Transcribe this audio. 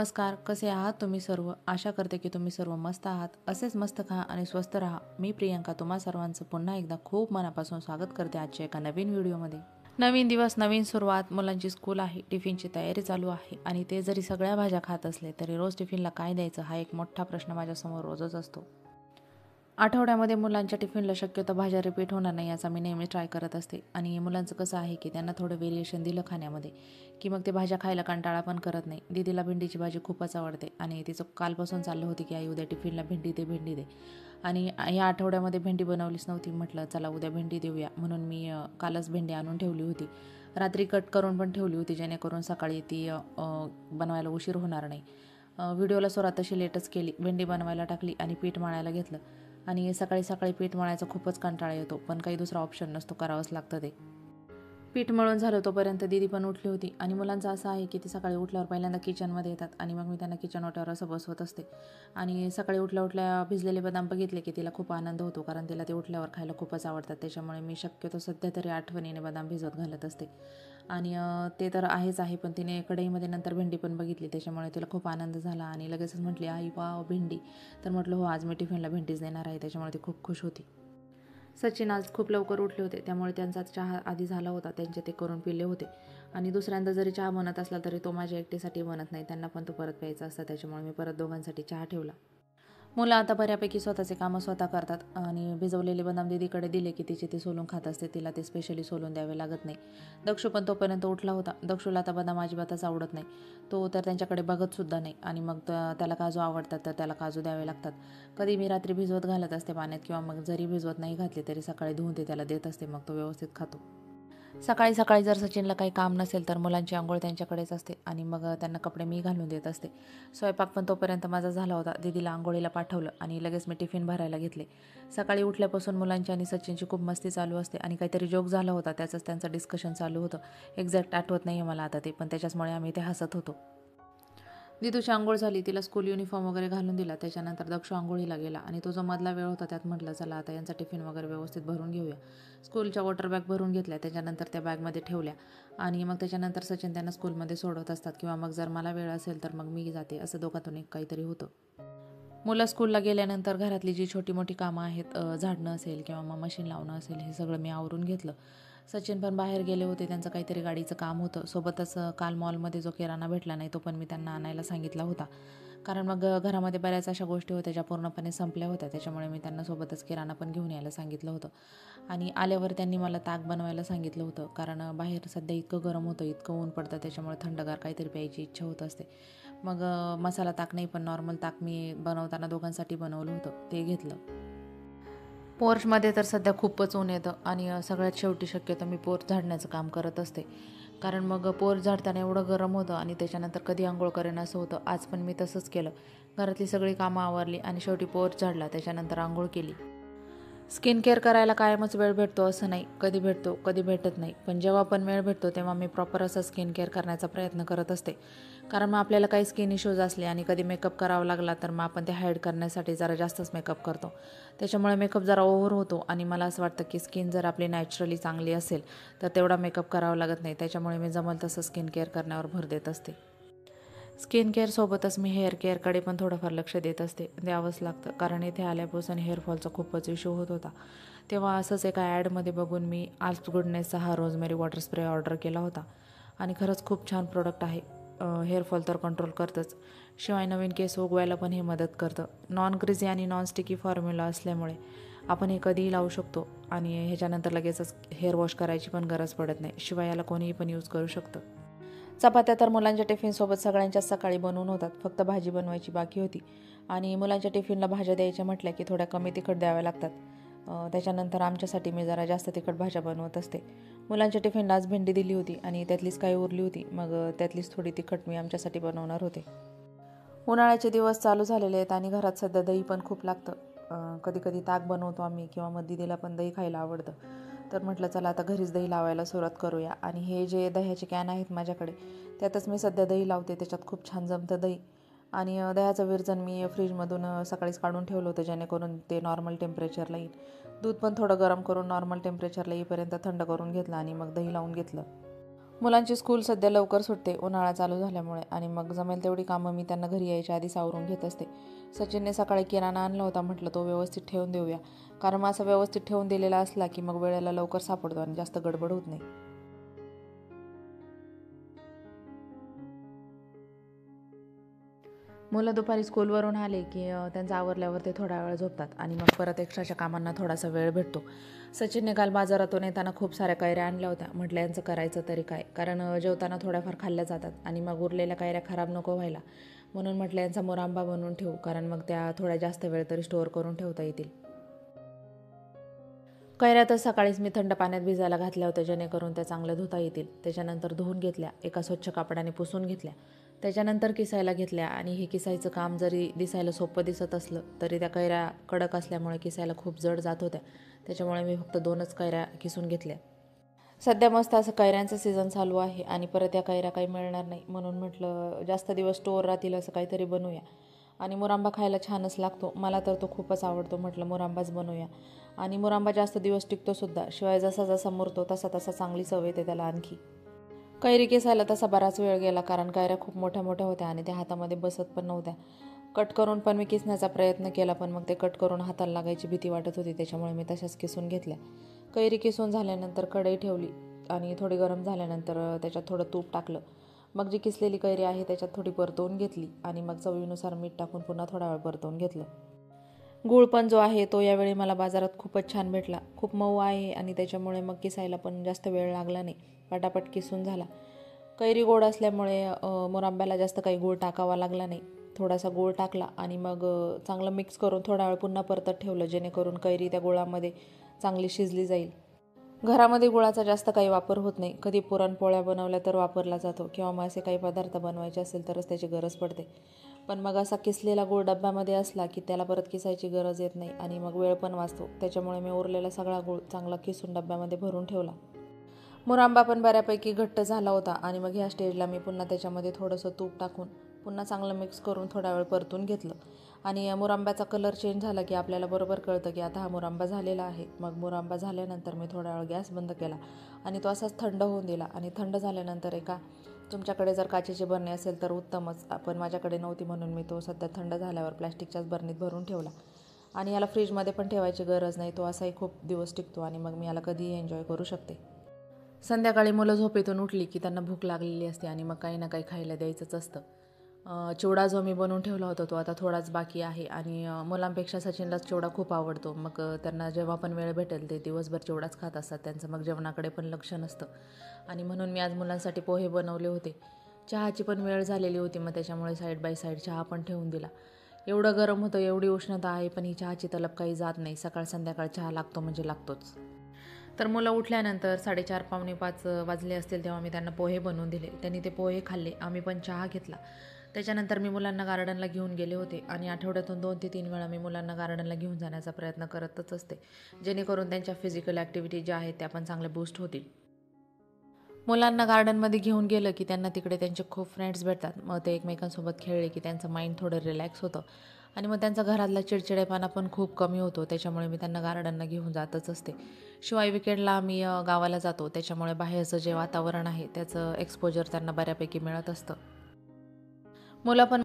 नमस्कार, कसे आहात तुम्ही सर्व? आशा करते की तुम्ही सर्व मस्त आहात. असेच मस्त खा आणि स्वस्थ राहा. मी प्रियंका तुम्हा सर्वांचं पुन्हा एकदा खूप मनापासून स्वागत करते आजच्या एका नवीन व्हिडिओमध्ये. नवीन दिवस, नवीन सुरुवात. मुलांची स्कूल आहे, टिफिनची तयारी चालू आहे आणि ते जरी सगळ्या भाज्या खात असले तरी रोज टिफिनला काय द्यायचं हा एक मोठा प्रश्न माझ्यासमोर रोजच असतो. आठवड्यामध्ये मुलांच्या टिफिनला शक्यतो भाज्या रिपीट होणार नाही याचा मी नेहमी ट्राय करत असते. आणि मुलांचं कसं आहे की त्यांना थोडं व्हेरिएशन दिलं खाण्यामध्ये की मग ते भाज्या खायला कंटाळा पण करत नाही. दीदीला भेंडीची भाजी खूपच आवडते आणि तिचं कालपासून चाललं होती की आई उद्या टिफिनला भेंडी दे, भेंडी दे. आणि या आठवड्यामध्ये भेंडी बनवलीच नव्हती. म्हटलं चला उद्या भेंडी देऊया म्हणून मी कालच भेंडी आणून ठेवली होती. रात्री कट करून पण ठेवली होती जेणेकरून सकाळी ती बनवायला उशीर होणार नाही. व्हिडिओला सुरुवात तशी लेटच केली. भेंडी बनवायला टाकली आणि पीठ मळायला घेतलं. आणि सकाळी सकाळी पीठ मळायचा खूपच कंटाळा येतो, पण काही दुसरा ऑप्शन नसतो, करावंच लागतं ते. पीठ मळून झालं तोपर्यंत दीदी पण उठली होती. आणि मुलांचं असं आहे की ते सकाळी उठल्यावर पहिल्यांदा किचनमध्ये येतात आणि मग मी त्यांना किचन ओट्यावर असं बसवत असते. आणि सकाळी उठल्या उठल्या भिजलेले बदाम बघितले की तिला खूप आनंद होतो, कारण तिला ते उठल्यावर खायला खूपच आवडतात. त्याच्यामुळे मी शक्यतो सध्या तरी आठवणीने बदाम भिजवत घालत असते. आणि ते तर आहेच आहे, पण तिने कढईमध्ये नंतर भेंडी पण बघितली, त्याच्यामुळे तिला खूप आनंद झाला आणि लगेचच म्हटली आई वाव भेंडी. तर म्हटलं हो, आज मी टिफिनला भेंडीच देणार आहे. त्याच्यामुळे ती खूप खुश होती. सचिन आज खूप लवकर उठले होते, त्यामुळे त्यांचा चहा आधी झाला होता, त्यांचे ते करून पिले होते. आणि दुसऱ्यांदा जरी चहा बनत असला तरी तो माझ्या एकटीसाठी बनत नाही, त्यांना पण तो परत प्यायचा असता. त्याच्यामुळे मी परत दोघांसाठी चहा ठेवला. मुलं आता बऱ्यापैकी स्वतःचे कामं स्वतः करतात आणि भिजवलेले बदाम दीदीकडे दिले की तिचे ते सोलून खात असते. तिला ते स्पेशली सोलून द्यावे लागत नाही. दक्षू पण तोपर्यंत उठला होता. दक्षूला आता बदाम अजिबातच आवडत नाही. तो तर त्यांच्याकडे बघतसुद्धा नाही. आणि मग त्याला काजू आवडतात तर त्याला काजू द्यावे लागतात. कधी मी रात्री भिजवत घालत असते पाण्यात, किंवा मग जरी भिजवत नाही घातले तरी सकाळी धुवून ते त्याला देत असते, मग तो व्यवस्थित खातो. सकाळी सकाळी जर सचिनला काही काम नसेल तर मुलांची अंघोळ त्यांच्याकडेच असते आणि मग त्यांना कपडे मी घालून देत असते. स्वयंपाक पण तोपर्यंत माझा झाला होता. दीदीला अंघोळीला पाठवलं आणि लगेच मी टिफिन भरायला घेतले. सकाळी उठल्यापासून मुलांची आणि सचिनची खूप मस्ती चालू असते आणि काहीतरी जोक झाला होता, त्याचंच त्यांचं डिस्कशन चालू होतं. एक्झॅक्ट आठवत नाही आहे मला आता ते, पण त्याच्याचमुळे आम्ही ते हसत होतो. दिदूची अंघोळ झाली, तिला स्कूल युनिफॉर्म वगैरे घालून दिला. त्याच्यानंतर दक्षू अंघोळीला गेला आणि तो जो मधला वेळ होता त्यात म्हटलं चला आता यांचा टिफिन वगैरे व्यवस्थित भरून घेऊया. स्कूलच्या वॉटर बॅग भरून घेतल्या, त्याच्यानंतर त्या बॅगमध्ये ठेवल्या. आणि मग त्याच्यानंतर सचिन त्यांना स्कूलमध्ये सोडवत असतात, किंवा मग जर मला वेळ असेल तर मग मी जाते. असं दोघातून एक काहीतरी होतं. मुलं स्कूलला गेल्यानंतर घरातली जी छोटी मोठी कामं आहेत, झाडणं असेल किंवा मग मशीन लावणं असेल, हे सगळं मी आवरून घेतलं. सचिन पण बाहेर गेले होते, त्यांचं काहीतरी गाडीचं काम होतं. सोबतच काल मॉलमध्ये जो किराणा भेटला नाही तो पण मी त्यांना आणायला सांगितला होता, कारण मग घरामध्ये बऱ्याच अशा गोष्टी होत्या ज्या पूर्णपणे संपल्या होत्या. त्याच्यामुळे मी त्यांना सोबतच किराणा पण घेऊन यायला सांगितलं होतं. आणि आल्यावर त्यांनी मला ताक बनवायला सांगितलं होतं, कारण बाहेर सध्या इतकं गरम होतं, इतकं ऊन पडतं, त्याच्यामुळे थंडगार काहीतरी प्यायची इच्छा होत असते. मग मसाला ताक नाही पण नॉर्मल ताक मी बनवताना दोघांसाठी बनवलं होतं, ते घेतलं. पोर्चमध्ये तर सध्या खूपच ऊन येतं आणि सगळ्यात शेवटी शक्यतो मी पोर्च झाडण्याचं काम करत असते, कारण मग पोर्च झाडताना एवढं गरम होतं आणि त्याच्यानंतर कधी आंघोळ करेन असं होतं. आज पण मी तसंच केलं. घरातली सगळी कामं आवरली आणि शेवटी पोर्च झाडला, त्याच्यानंतर आंघोळ केली. स्किन केअर करायला कायमच वेळ भेटतो असं नाही, कधी भेटतो कधी भेटत नाही. पण जेव्हा पण वेळ भेटतो तेव्हा मी प्रॉपर असं स्किन केअर करण्याचा प्रयत्न करत असते, कारण मग आपल्याला काही स्किन इश्यूज असले आणि कधी मेकअप करावा लागला तर मग आपण ते हाईड करण्यासाठी जरा जास्तच मेकअप करतो. त्याच्यामुळे मेकअप जरा ओव्हर होतो आणि मला असं वाटतं की स्किन जर आपली नॅचरली चांगली असेल तर तेवढा मेकअप करावा लागत नाही. त्याच्यामुळे मी जमल तसं स्किन केअर करण्यावर भर देत असते. स्किन केअरसोबतच मी हेअर केअरकडे पण थोडंफार लक्ष देत असते, द्यावंच लागतं, कारण इथे आल्यापासून हेअरफॉलचा खूपच इश्यू होत होता. तेव्हा असंच एका ॲडमध्ये बघून मी आल्प्स गुडनेसचा हा रोजमेरी वॉटर स्प्रे ऑर्डर केला होता आणि खरंच खूप छान प्रोडक्ट आहे. हेअरफॉल तर कंट्रोल करतंच, शिवाय नवीन केस उगवायला पण हे मदत करतं. नॉन ग्रीझी आणि नॉन स्टिकी फॉर्म्युला असल्यामुळे आपण हे कधीही लावू शकतो आणि ह्याच्यानंतर लगेचच हेअर वॉश करायची पण गरज पडत नाही. शिवाय याला कोणीही पण यूज करू शकतं. चपात्या तर मुलांच्या टिफिनसोबत सगळ्यांच्याच सकाळी बनवून होतात, फक्त भाजी बनवायची बाकी होती. आणि मुलांच्या टिफिनला भाज्या द्यायच्या म्हटल्या की थोड्या कमी तिखट द्याव्या लागतात. त्याच्यानंतर आमच्यासाठी मी जरा जास्त तिखट भाज्या बनवत असते. मुलांच्या टिफिनला आज भेंडी दिली होती आणि त्यातलीच काही उरली होती, मग त्यातलीच थोडी तिखट मी आमच्यासाठी बनवणार होते. उन्हाळ्याचे दिवस चालू झालेले आहेत आणि घरात सध्या दही पण खूप लागतं. कधी कधी ताक बनवतो आम्ही, किंवा मग दीदीला पण दही खायला आवडतं. तर म्हटलं चला आता घरीच दही लावायला सुरुवात करूया. आणि हे जे दह्याचे कॅन आहेत माझ्याकडे, त्यातच मी सध्या दही लावते. त्याच्यात खूप छान जमतं दही. आणि दह्याचं विरजण मी फ्रीजमधून सकाळीच काढून ठेवलं होतं, जेणेकरून ते नॉर्मल टेम्परेचरला येईल. दूध पण थोडं गरम करून नॉर्मल टेम्परेचरला येईपर्यंत थंड करून घेतलं आणि मग दही लावून घेतलं. मुलांची स्कूल सध्या लवकर सुटते उन्हाळा चालू झाल्यामुळे, आणि मग जमेल तेवढी कामं मी त्यांना घरी यायच्या आधी सावरून घेत असते. सचिनने सकाळी किराणा आणला होता, म्हटलं तो व्यवस्थित ठेवून देऊया, कारण मग असा व्यवस्थित ठेवून दिलेला असला की मग वेळेला लवकर सापडतो आणि जास्त गडबड होत नाही. मुलं दुपारी स्कूलवरून आले की त्यांचं आवरल्यावर ते थोडा वेळ झोपतात आणि मग परत एक्स्ट्राच्या कामांना थोडासा वेळ भेटतो. सचिनने काल बाजारातून येताना खूप साऱ्या कैऱ्या आणल्या होत्या. म्हटलं यांचं करायचं तरी काय, कारण जेवताना थोड्याफार खाल्ल्या जातात आणि मग उरलेल्या कैऱ्या खराब नको व्हायला, म्हणून म्हटलं यांचा मुरांबा बनवून ठेवू, कारण मग त्या थोड्या जास्त वेळ तरी स्टोअर करून ठेवता येतील. कैऱ्या तर सकाळीच मी थंड पाण्यात भिजायला घातल्या होत्या, जेणेकरून त्या चांगल्या धुता येतील. त्याच्यानंतर धुवून घेतल्या, एका स्वच्छ कापडाने पुसून घेतल्या, त्याच्यानंतर किसायला घेतल्या. आणि हे किसायचं काम जरी दिसायला सोपं दिसत असलं तरी त्या कैऱ्या कडक असल्यामुळे किसायला खूप जड जात होत्या. त्याच्यामुळे मी फक्त 2च कैऱ्या किसून घेतल्या. सध्या मस्त असं कैऱ्यांचं सीझन चालू आहे आणि परत या कैऱ्या काही मिळणार नाही, म्हणून म्हटलं जास्त दिवस स्टोअर राहतील असं काहीतरी बनवूया. आणि मुरांबा खायला छानच लागतो, मला तर तो खूपच आवडतो. म्हटलं मुरांबाच बनवूया, आणि मुरांबा जास्त दिवस टिकतोसुद्धा. शिवाय जसा जसा मुरतो तसा तसा चांगली चव येते त्याला आणखी. कैरी केसायला तसा बराच वेळ गेला, कारण कैऱ्या खूप मोठ्या मोठ्या होत्या आणि त्या हातामध्ये बसत पण नव्हत्या. कट करून पण मी किसण्याचा प्रयत्न केला, पण मग ते कट करून हाताला लागायची भीती वाटत होती, त्याच्यामुळे मी तशाच किसून घेतल्या. कैरी किसून झाल्यानंतर कढई ठेवली आणि थोडी गरम झाल्यानंतर त्याच्यात थोडं तूप टाकलं. मग जी किसलेली कैरी आहे त्याच्यात थोडी परतवून घेतली आणि मग चवीनुसार मीठ टाकून पुन्हा थोडा वेळ परतवून घेतलं. गूळ पण जो आहे तो यावेळी मला बाजारात खूपच छान भेटला. खूप मऊ आहे आणि त्याच्यामुळे मग किसायला पण जास्त वेळ लागला नाही, पटापट किसून झाला. कैरी गोड असल्यामुळे मुरांब्याला जास्त काही गूळ टाकावा लागला नाही. थोडासा गूळ टाकला आणि मग चांगलं मिक्स करून थोडा वेळ पुन्हा परतत ठेवलं, जेणेकरून कैरी त्या गुळामध्ये चांगली शिजली जाईल. घरामध्ये गुळाचा जास्त काही वापर होत नाही. कधी पुरणपोळ्या बनवल्या तर वापरला जातो, किंवा मग असे काही पदार्थ बनवायचे असेल तरच त्याची गरज पडते. पण मग असा किसलेला गूळ डब्यामध्ये असला की त्याला परत किसायची गरज येत नाही आणि मग वेळ पण वाचतो. त्याच्यामुळे मी उरलेला सगळा गूळ चांगला किसून डब्यामध्ये भरून ठेवला. मुरांबा पण बऱ्यापैकी घट्ट झाला होता आणि मग ह्या स्टेजला मी पुन्हा त्याच्यामध्ये थोडंसं तूप टाकून पुन्हा चांगलं मिक्स करून थोडा वेळ परतून घेतलं. आणि मुरांब्याचा कलर चेंज झाला की आपल्याला बरोबर कळतं की आता हा मुरांबा झालेला आहे. मग मुरांबा झाल्यानंतर मी थोडा वेळ गॅस बंद केला आणि तो असाच थंड होऊन दिला. आणि थंड झाल्यानंतर तुमच्याकडे जर काचेची बरणी असेल तर उत्तमच, पण माझ्याकडे नव्हती, म्हणून मी तो सध्या थंड झाल्यावर प्लॅस्टिकच्याच बरणीत भरून ठेवला. आणि याला फ्रीजमध्ये पण ठेवायची गरज नाही, तो असाही खूप दिवस टिकतो आणि मग मी याला कधीही एन्जॉय करू शकते. संध्याकाळी मुलं झोपेतून उठली की त्यांना भूक लागलेली असते आणि मग काही ना काही खायला द्यायचंच असतं. चिवडा जो मी बनवून ठेवला होता तो आता थोडाच बाकी आहे, आणि मुलांपेक्षा सचिनलाच चिवडा खूप आवडतो. मग त्यांना जेव्हा पण वेळ भेटेल ते दिवसभर चिवडाच खात असतात, त्यांचं मग जेवणाकडे पण लक्ष नसतं. आणि म्हणून मी आज मुलांसाठी पोहे बनवले होते. चहाची पण वेळ झालेली होती, मग त्याच्यामुळे साईड बाय साईड चहा पण ठेवून दिला. एवढं गरम होतं, एवढी उष्णता आहे, पण ही चहाची तलब काही जात नाही. सकाळ संध्याकाळ चहा लागतो म्हणजे लागतोच. तर मुलं उठल्यानंतर 4:30 पावणे 5 वाजले असतील तेव्हा मी त्यांना पोहे बनवून दिले. त्यांनी ते पोहे खाल्ले, आम्ही पण चहा घेतला. त्याच्यानंतर मी मुलांना गार्डनला घेऊन गेले होते, आणि आठवड्यातून 2 ते 3 वेळा मी मुलांना गार्डनला घेऊन जाण्याचा प्रयत्न करतच असते, जेणेकरून त्यांच्या फिजिकल ॲक्टिव्हिटी ज्या आहेत त्या पण चांगल्या बूस्ट होतील. मुलांना गार्डनमध्ये घेऊन गेलं की त्यांना तिकडे त्यांचे खूप फ्रेंड्स भेटतात. मग ते एकमेकांसोबत खेळले की त्यांचं माइंड थोडं रिलॅक्स होतं, आणि मग त्यांचा घरातला चिडचिडेपणा पण खूप कमी होतो. त्याच्यामुळे मी त्यांना गार्डनला घेऊन जातच असते. शिवाय विकेंडला आम्ही गावाला जातो, त्याच्यामुळे बाहेरचं जे वातावरण आहे त्याचं एक्सपोजर त्यांना बऱ्यापैकी मिळत असतं. मुलं पण